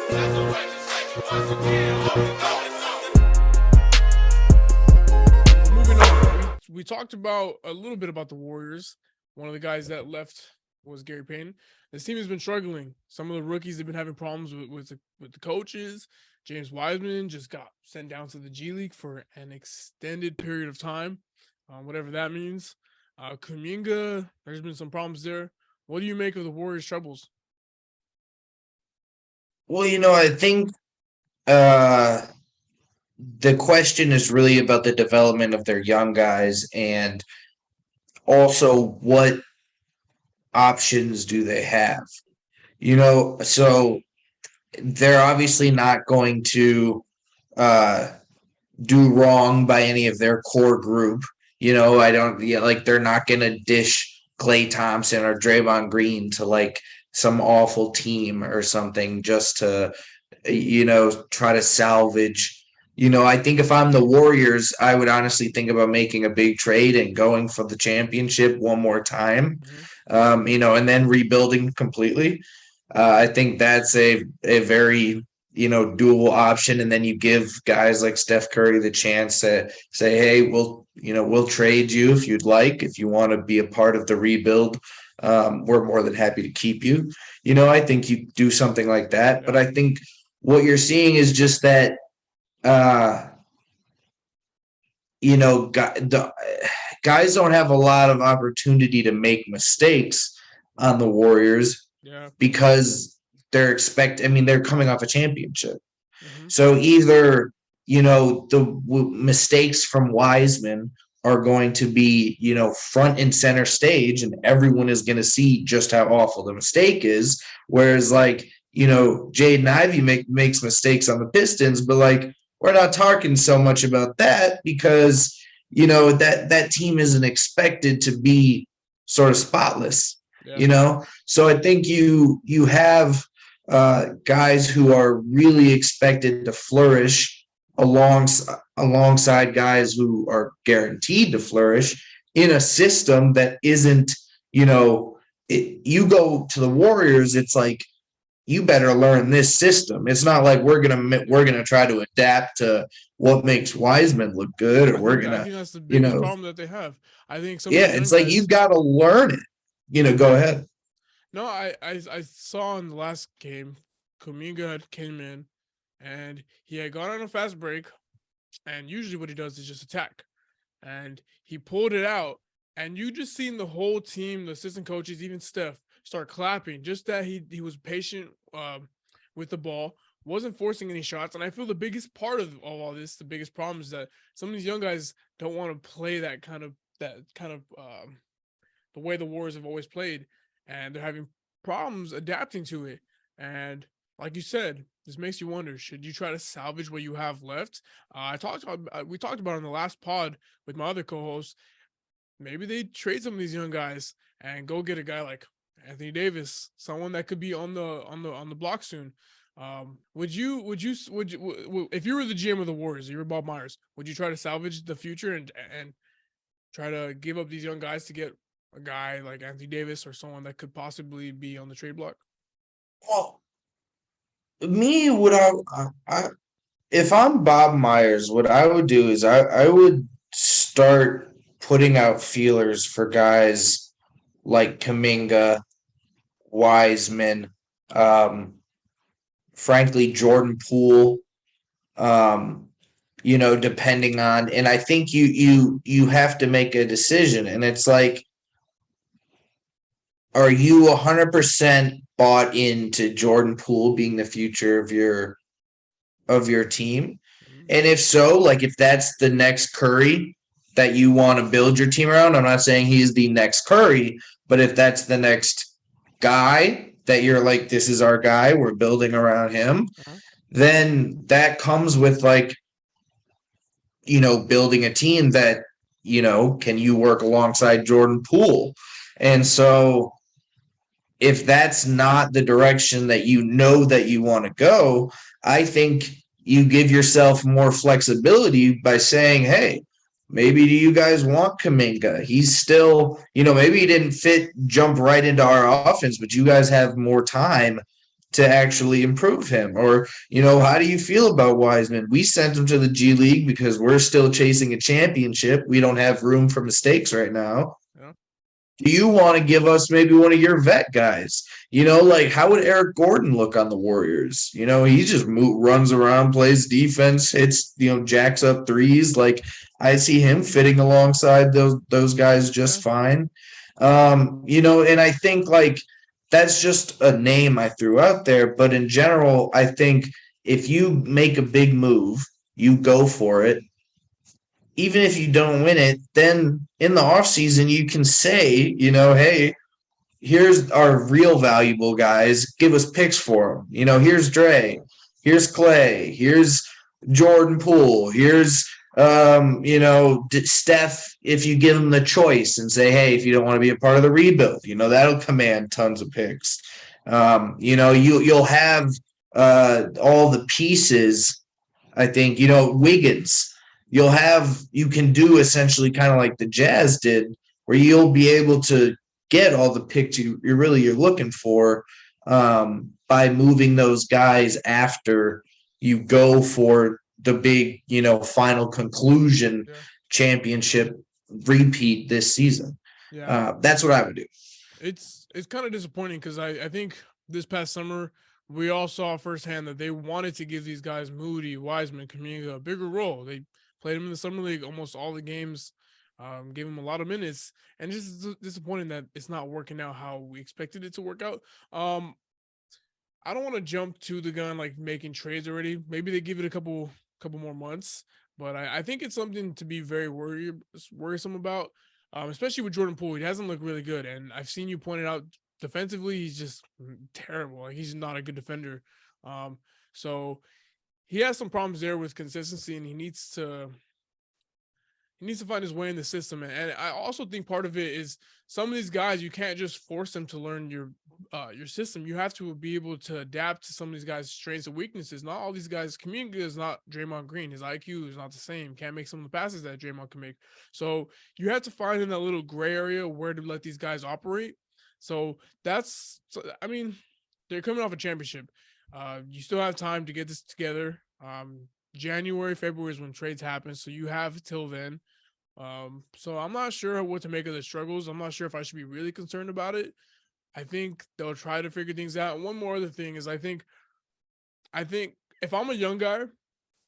Moving on, we talked about a little bit about the Warriors. One of the guys that left was Gary Payton. This team has been struggling. Some of the rookies have been having problems with the coaches. James Wiseman just got sent down to the G League for an extended period of time, whatever that means. Kuminga, there's been some problems there. What do you make of the Warriors' troubles? Well, I think the question is really about the development of their young guys and also what options do they have. So they're obviously not going to do wrong by any of their core group. They're not going to dish Klay Thompson or Draymond Green to like some awful team or something just to, try to salvage. I think if I'm the Warriors, I would honestly think about making a big trade and going for the championship one more time, and then rebuilding completely. I think that's a very, doable option. And then you give guys like Steph Curry the chance to say, hey, we'll trade you if you'd like. If you want to be a part of the rebuild, we're more than happy to keep you. I think you do something like that. But I think what you're seeing is just that, guys don't have a lot of opportunity to make mistakes on the Warriors because they're coming off a championship. Mm-hmm. So either, the mistakes from Wiseman are going to be, front and center stage and everyone is going to see just how awful the mistake is. Whereas Jaden Ivey makes mistakes on the Pistons, but we're not talking so much about that because, that team isn't expected to be sort of spotless, So I think you have guys who are really expected to flourish alongside guys who are guaranteed to flourish in a system that isn't, you go to the Warriors, it's like, you better learn this system. It's not like we're gonna try to adapt to what makes Wiseman look good, or we're gonna. I think that's the biggest problem that they have. I think it's like you've got to learn it. Go ahead. No, I saw in the last game, Kuminga came in, and he had gone on a fast break, and usually what he does is just attack, and he pulled it out, and you just seen the whole team, the assistant coaches, even Steph, start clapping. Just that he was patient with the ball, wasn't forcing any shots. And I feel the biggest part of all this, the biggest problem is that some of these young guys don't want to play that kind of the way the Warriors have always played, and they're having problems adapting to it. And like you said, this makes you wonder, should you try to salvage what you have left? We talked about in the last pod with my other co-host, maybe they trade some of these young guys and go get a guy like Anthony Davis, someone that could be on the block soon. Would you if you were the GM of the Warriors, you were Bob Myers, would you try to salvage the future and try to give up these young guys to get a guy like Anthony Davis or someone that could possibly be on the trade block? Well, if I'm Bob Myers, what I would do is I would start putting out feelers for guys like Kuminga, Wiseman, frankly, Jordan Poole, depending on, and I think you have to make a decision, and it's like, are you 100% bought into Jordan Poole being the future of your team? And if so, if that's the next Curry that you want to build your team around, I'm not saying he's the next Curry, but if that's the next guy that you're like, this is our guy, we're building around him, then that comes with building a team that, can you work alongside Jordan Poole? And so if that's not the direction that that you want to go, I think you give yourself more flexibility by saying, hey, maybe do you guys want Kuminga? He's still, maybe he didn't jump right into our offense, but you guys have more time to actually improve him? Or, how do you feel about Wiseman? We sent him to the G League because we're still chasing a championship. We don't have room for mistakes right now. Yeah. Do you want to give us maybe one of your vet guys? Like how would Eric Gordon look on the Warriors? He just runs around, plays defense, hits, jacks up threes. Like I see him fitting alongside those guys just fine. And I think like that's just a name I threw out there, but in general, I think if you make a big move, you go for it. Even if you don't win it, then in the offseason you can say, hey, here's our real valuable guys. Give us picks for them. Here's Dre. Here's Clay. Here's Jordan Poole. Here's Steph. If you give them the choice and say, hey, if you don't want to be a part of the rebuild, that'll command tons of picks. You'll have all the pieces. I think Wiggins. You can do essentially kind of like the Jazz did, where you'll be able to get all the picks you're looking for by moving those guys after you go for the big, final conclusion championship repeat this season. Yeah. That's what I would do. It's kind of disappointing because I think this past summer we all saw firsthand that they wanted to give these guys Moody, Wiseman, Kuminga a bigger role. They played them in the summer league almost all the games, gave them a lot of minutes, and just disappointing that it's not working out how we expected it to work out. I don't want to jump to the gun like making trades already. Maybe they give it a couple more months, but I think it's something to be very worrisome about, especially with Jordan Poole. He hasn't looked really good, and I've seen you point it out. Defensively, he's just terrible. Like he's not a good defender. So he has some problems there with consistency, and he needs to find his way in the system. And I also think part of it is some of these guys, you can't just force them to learn your system. You have to be able to adapt to some of these guys' strengths and weaknesses. Not all these guys. Kuminga is not Draymond Green. His IQ is not the same. Can't make some of the passes that Draymond can make. So you have to find in that little gray area where to let these guys operate. So I mean, they're coming off a championship. You still have time to get this together. January, February is when trades happen, so you have till then. So I'm not sure what to make of the struggles. I'm not sure if I should be really concerned about it. I think they'll try to figure things out. And one more other thing is I think if I'm a young guy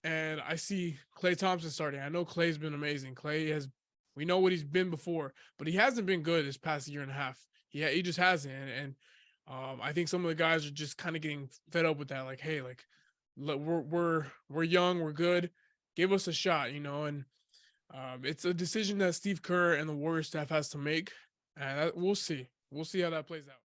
and I see Klay Thompson starting, I know Klay's been amazing. We know what he's been before, but he hasn't been good this past year and a half. He just hasn't. And I think some of the guys are just kind of getting fed up with that. Like, hey, like we're young, we're good. Give us a shot, and it's a decision that Steve Kerr and the Warriors staff has to make. And we'll see. We'll see how that plays out.